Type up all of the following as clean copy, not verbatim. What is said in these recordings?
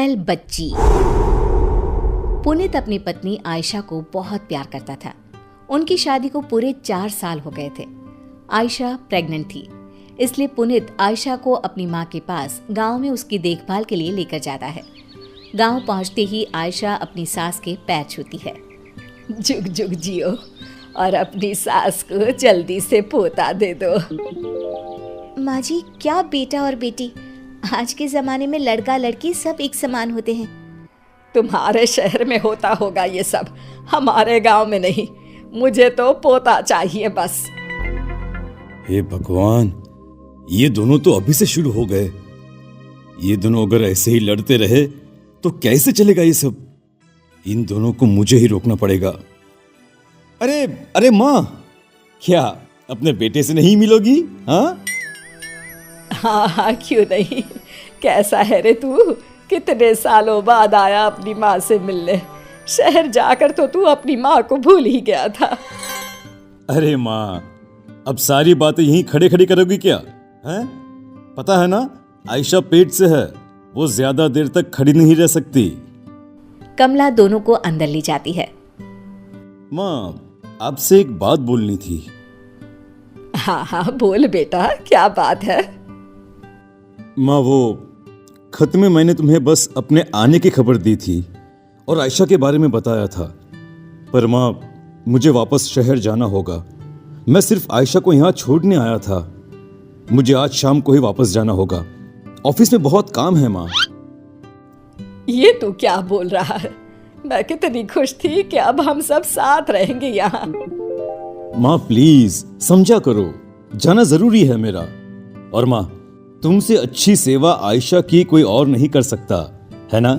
Well बच्ची। पुनीत अपनी पत्नी आयशा को बहुत प्यार करता था। उनकी शादी को पूरे 4 साल हो गए थे। आयशा प्रेग्नेंट थी, इसलिए पुनीत आयशा को अपनी माँ के पास गांव में उसकी देखभाल के लिए लेकर जाता है। गांव पहुंचते ही आयशा अपनी सास के पैर छूती है। जुग जुग जियो और अपनी सास को जल्दी से पोता दे दो। माँ जी, क्या बेटा और बेटी, आज के जमाने में लड़का लड़की सब एक समान होते हैं। तुम्हारे शहर में होता होगा ये सब, हमारे गांव में नहीं। मुझे तो पोता चाहिए बस। हे भगवान, ये दोनों तो अभी से शुरू हो गए। ये दोनों अगर ऐसे ही लड़ते रहे तो कैसे चलेगा ये सब। इन दोनों को मुझे ही रोकना पड़ेगा। अरे अरे माँ, क्या अपने बेटे से नहीं मिलोगी? हाँ हाँ, क्यों नहीं। कैसा है रे तू? कितने सालों बाद आया अपनी माँ से मिलने। शहर जाकर तो तू अपनी माँ को भूल ही गया था। अरे माँ, अब सारी बातें यहीं खड़े खड़े करोगी क्या? हैं? पता है ना, आयशा पेट से है, वो ज्यादा देर तक खड़ी नहीं रह सकती। कमला दोनों को अंदर ले जाती है। माँ, आपसे एक बात बोलनी थी। हाँ हाँ, बोल बेटा, क्या बात है? माँ, वो खत में मैंने तुम्हें बस अपने आने की खबर दी थी और आयशा के बारे में बताया था। पर माँ, मुझे वापस शहर जाना होगा। मैं सिर्फ आयशा को यहाँ छोड़ने आया था। मुझे आज शाम को ही वापस जाना होगा। ऑफिस में बहुत काम है माँ। ये तू क्या बोल रहा है? मैं कितनी खुश थी कि अब हम सब साथ रहेंगे यहाँ। माँ प्लीज समझा करो, जाना जरूरी है मेरा। और माँ, तुमसे अच्छी सेवा आयशा की कोई और नहीं कर सकता, है ना?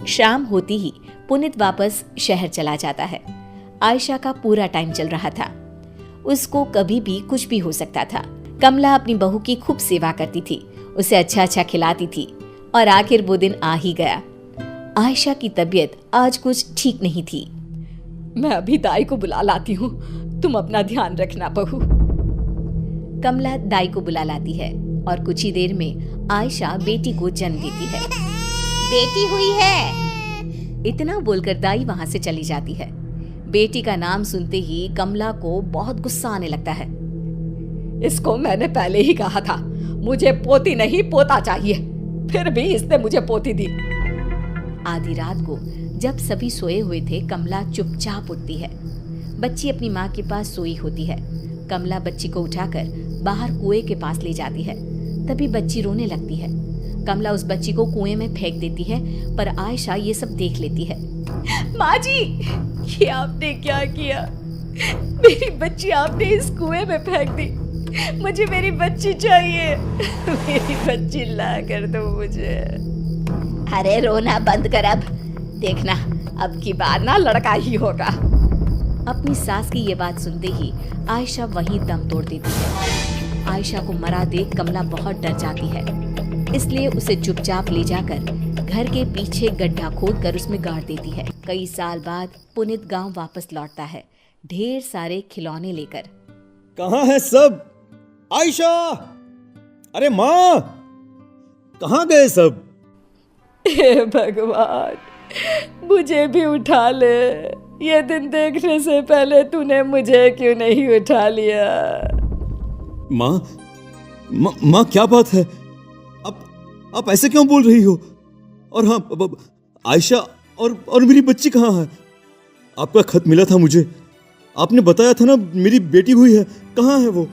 शाम होती ही पुनीत वापस शहर चला जाता है। आयशा का पूरा टाइम चल रहा था। उसको कभी भी कुछ भी हो सकता था। कमला अपनी बहू की खूब सेवा करती थी, उसे अच्छा अच्छा खिलाती थी और आखिर वो दिन आ ही गया। आयशा की तबीयत आज कुछ ठीक नहीं थी। मैं अभी दाई को बुला लाती हूँ, तुम अपना ध्यान रखना बहू। कमला दाई को बुला लाती है और कुछ ही देर में आयशा बेटी को जन्म देती है। बेटी हुई है, इतना बोलकर दाई वहां से चली जाती है। बेटी का नाम सुनते ही कमला को बहुत गुस्सा आने लगता है। इसको मैंने पहले ही कहा था, मुझे पोती नहीं पोता चाहिए, फिर भी इसने मुझे पोती दी। आधी रात को जब सभी सोए हुए थे, कमला चुपचाप उठती है। बच्ची अपनी माँ के पास सोई होती है। कमला बच्ची को उठाकर बाहर कुएं के पास ले जाती है। तभी बच्ची रोने लगती है। कमला उस बच्ची को कुएं में फेंक देती है, पर आयशा ये सब देख लेती है। माँ जी, ये आपने क्या किया? मेरी बच्ची आपने इस कुएं में फेंक दी। मुझे मेरी बच्ची चाहिए। मेरी बच्ची ला कर दो मुझे। अरे रोना बंद कर, अब देखना, अब की बार ना लड़का ही होगा। अपनी सास की ये बात सुनते ही आयशा वहीं दम तोड़ देती है। आयशा को मरा देख कमला बहुत डर जाती है, इसलिए उसे चुपचाप ले जाकर घर के पीछे गड्ढा खोदकर उसमें गाड़ देती है। कई साल बाद पुनीत गांव वापस लौटता है, ढेर सारे खिलौने लेकर। कहाँ है सब? आयशा, अरे माँ, कहाँ गए सब? हे भगवान, मुझे भी उठा ले। ये दिन देखने से पहले तूने मुझे क्यों नहीं उठा लिया? माँ, क्या बात है? आप ऐसे क्यों बोल रही हो? और हाँ, आयशा और मेरी बच्ची कहाँ है? आपका खत मिला था मुझे, आपने बताया था ना मेरी बेटी हुई है, कहाँ है वो?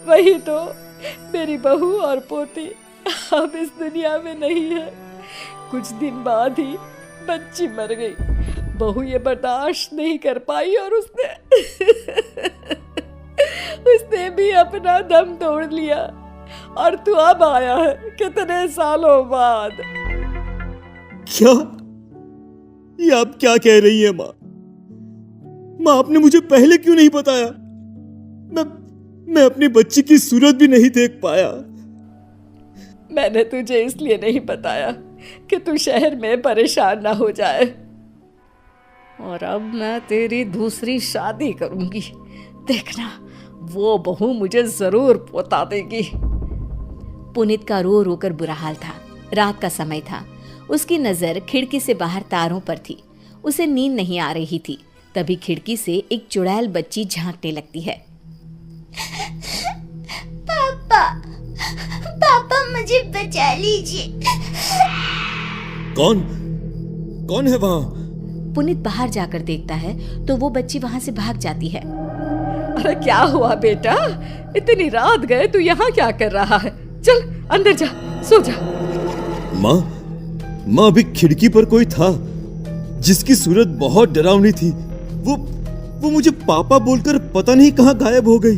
वही तो, मेरी बहू और पोती अब इस दुनिया में नहीं है। कुछ दिन बाद ही बच्ची मर गई। बहू ये बर्दाश्त नहीं कर पाई और उसने भी अपना दम तोड़ लिया। और तू अब आया है कितने सालों बाद। क्या? ये आप क्या कह रही है माँ? माँ, आपने मुझे पहले क्यों नहीं बताया? मैं अपनी बच्ची की सूरत भी नहीं देख पाया। मैंने तुझे इसलिए नहीं बताया कि तू शहर में परेशान ना हो जाए। और अब मैं तेरी दूसरी शादी करूंगी, देखना, वो बहू मुझे जरूर पोता देगी। पुनीत का रो रो कर बुरा हाल था। रात का समय था। उसकी नजर खिड़की से बाहर तारों पर थी। उसे नींद नहीं आ रही थी। तभी खिड़की से एक चुड़ैल बच्ची झांकने लगती है। पापा, पापा मुझे बचा लीजिए। कौन है वहाँ? पुनीत बाहर जाकर देखता है तो वो बच्ची वहां से भाग जाती है। अरे क्या हुआ बेटा, इतनी रात गए तू यहाँ क्या कर रहा है? चल अंदर जा, सो जा। माँ अभी खिड़की पर कोई था जिसकी सूरत बहुत डरावनी थी। वो मुझे पापा बोलकर पता नहीं कहाँ गायब हो गई।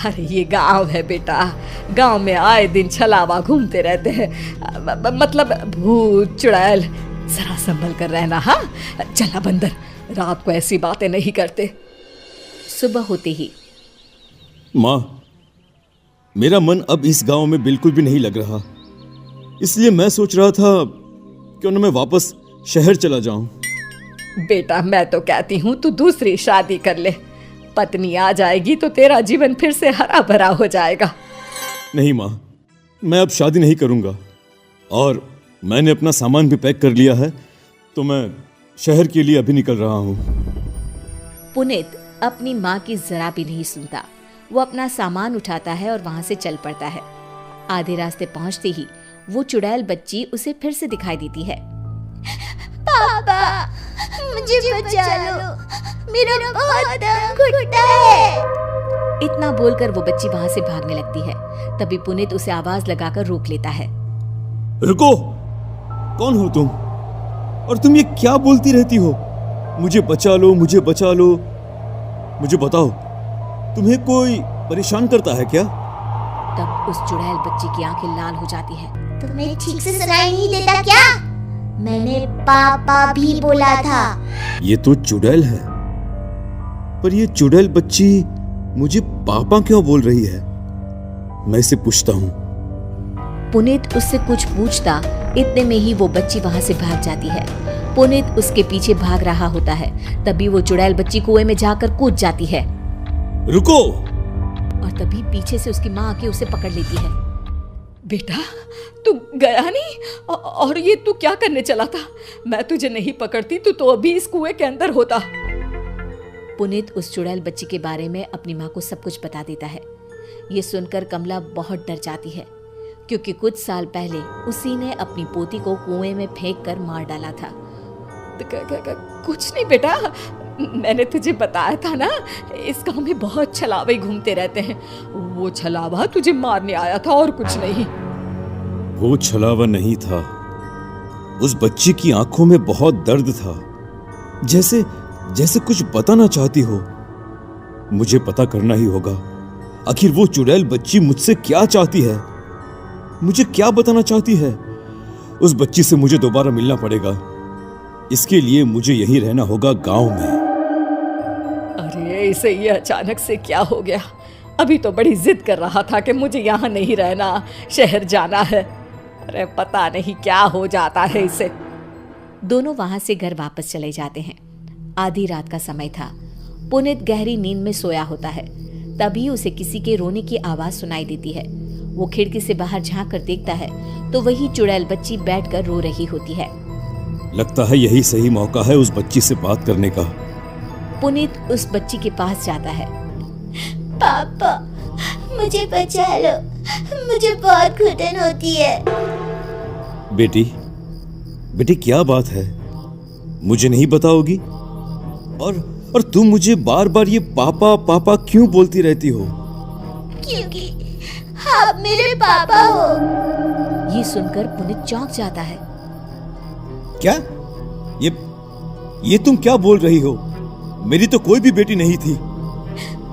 अरे ये गांव है बेटा, गांव में आए दिन छलावा घूमते रहते हैं, मतलब भूत चुड़ैल। जरा संभल कर रहना। हाँ चला बंदर, रात को ऐसी बातें नहीं करते। सुबह होते ही माँ, मेरा मन अब इस गांव में बिल्कुल भी नहीं लग रहा, इसलिए मैं सोच रहा था क्यों न मैं वापस शहर चला जाऊं। बेटा मैं तो कहती हूँ तू दूसरी शादी कर ले, पत्नी आ जाएगी तो तेरा जीवन फिर से हरा भरा हो जाएगा। नहीं माँ, मैं अब शादी नहीं करूंगा और मैंने अपना सामान भी पैक कर लिया है, तो मैं शहर के लिए अभी निकल रहा हूँ। पुनीत अपनी माँ की जरा भी नहीं सुनता। वो अपना सामान उठाता है और वहां से चल पड़ता है। आधे रास्ते पहुंचते ही वो चुड़ैल बच्ची उसे फिर से दिखाई देती है। पापा मुझे बचा लो, मेरा बहुत दम घुटता है। इतना बोलकर वो बच्ची वहां से भागने लगती है। तभी पुनीत उसे आवाज लगाकर रोक लेता है। रुको, कौन हो तुम और तुम ये क्या बोलती रहती हो? मुझे बचा लो, मुझे बचा लो। मुझे बताओ, तुम्हें कोई परेशान करता है क्या? तब उस चुड़ैल बच्ची की आंखें लाल हो जाती है। तुम्हें ठीक से सुनाई नहीं देता क्या? मैंने पापा भी बोला था। ये तो चुड़ैल है, पर ये चुड़ैल बच्ची मुझे पापा क्यों बोल रही है? मैं इसे पूछता हूँ। पुनीत उससे कुछ पूछता, इतने में ही वो बच्ची वहां से भाग जाती है। पुनीत उसके पीछे भाग रहा होता है। तभी वो चुड़ैल बच्ची कुएं में जाकर कूद जाती है। रुको! और तभी पीछे से उसकी माँ आके उसे पकड़ लेती है। बेटा तू गया नहीं, और ये तू क्या करने चला था? मैं तुझे नहीं पकड़ती तो अभी इस कुएं के अंदर होता। पुनीत उस चुड़ैल बच्ची के बारे में अपनी माँ को सब कुछ बता देता है। ये सुनकर कमला बहुत डर जाती है, क्योंकि कुछ साल पहले उसी ने अपनी पोती को कुएं में फेंक कर मार डाला था। कुछ नहीं बेटा, मैंने तुझे बताया था ना, इस गांव में बहुत छलावे घूमते रहते हैं। वो छलावा तुझे मारने आया था और कुछ नहीं। वो छलावा नहीं था, उस बच्ची की आंखों में बहुत दर्द था, जैसे कुछ बताना चाहती हो। मुझे पता करना ही होगा, आखिर वो चुड़ैल बच्ची मुझसे क्या चाहती है, मुझे क्या बताना चाहती है। उस बच्ची से मुझे दोबारा मिलना पड़ेगा। इसके लिए मुझे यहीं रहना होगा गांव में। अरे इसे ये अचानक से क्या हो गया? अभी तो बड़ी जिद कर रहा था कि मुझे यहाँ नहीं रहना, शहर जाना है। अरे पता नहीं क्या हो जाता है इसे। दोनों वहां से घर वापस चले जाते हैं। आधी रात का समय था। पुनीत गहरी नींद में सोया होता है। तभी उसे किसी के रोने की आवाज सुनाई देती है। वो खिड़की से बाहर झांक कर देखता है तो वही चुड़ैल बच्ची बैठकर रो रही होती है। लगता है यही सही मौका है उस बच्ची से बात करने का। पुनीत उस बच्ची के पास जाता है। पापा मुझे बचा लो, मुझे बहुत घुटन होती है। बेटी क्या बात है, मुझे नहीं बताओगी? और तुम मुझे बार बार ये पापा पापा क्यों बोलती रहती हो? क्योंकि आप मेरे पापा हो। ये सुनकर पुनीत चौंक जाता है। क्या? ये तुम क्या बोल रही हो? मेरी तो कोई भी बेटी नहीं थी।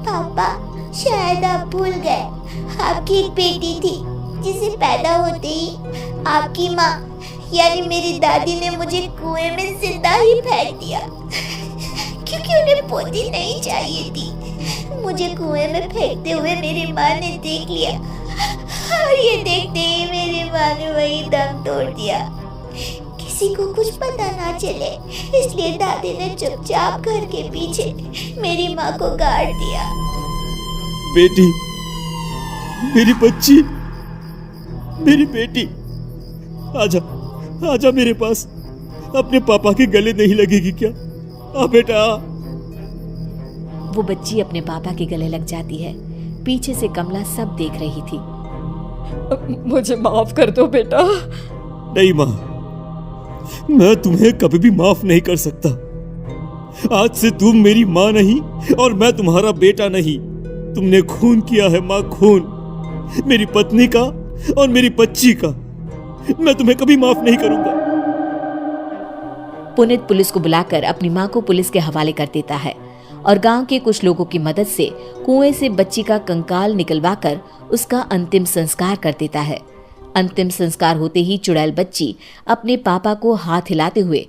पापा शायद आप भूल गए, आपकी एक बेटी थी जिसे पैदा होते ही आपकी माँ यानी मेरी दादी ने मुझे कुएं में जिंदा ही फेंक दिया, क्योंकि उन्हें पोती नहीं चाहिए थी। मुझे कुएं में फेंकते हुए मेरी माँ ने देख लिया और ये देखते ही मेरी माँ ने वही दम तोड़ दिया। किसी को कुछ पता ना चले इसलिए दादी ने चुपचाप घर के पीछे मेरी माँ को गाड़ दिया। बेटी, मेरी बच्ची, मेरी बेटी, आजा, आजा मेरे पास। अपने पापा के गले नहीं लगेगी क्या? आ बेटा आ। वो बच्ची अपने पापा के गले लग जाती है। पीछे से कमला सब देख रही थी। मुझे माफ कर दो बेटा। नहीं माँ, मैं तुम्हें कभी भी माफ नहीं कर सकता। आज से तुम मेरी माँ नहीं और मैं तुम्हारा बेटा नहीं। तुमने खून किया है माँ, खून, मेरी पत्नी का और मेरी बच्ची का। मैं तुम्हें कभी माफ नहीं करूंगा। पुनीत पुलिस को बुलाकर अपनी मां को पुलिस के हवाले कर देता है और गांव के कुछ लोगों की मदद से कुएं से बच्ची का कंकाल निकलवाकर उसका अंतिम संस्कार कर देता है। अंतिम संस्कार होते ही चुड़ैल बच्ची अपने पापा को हाथ हिलाते हुए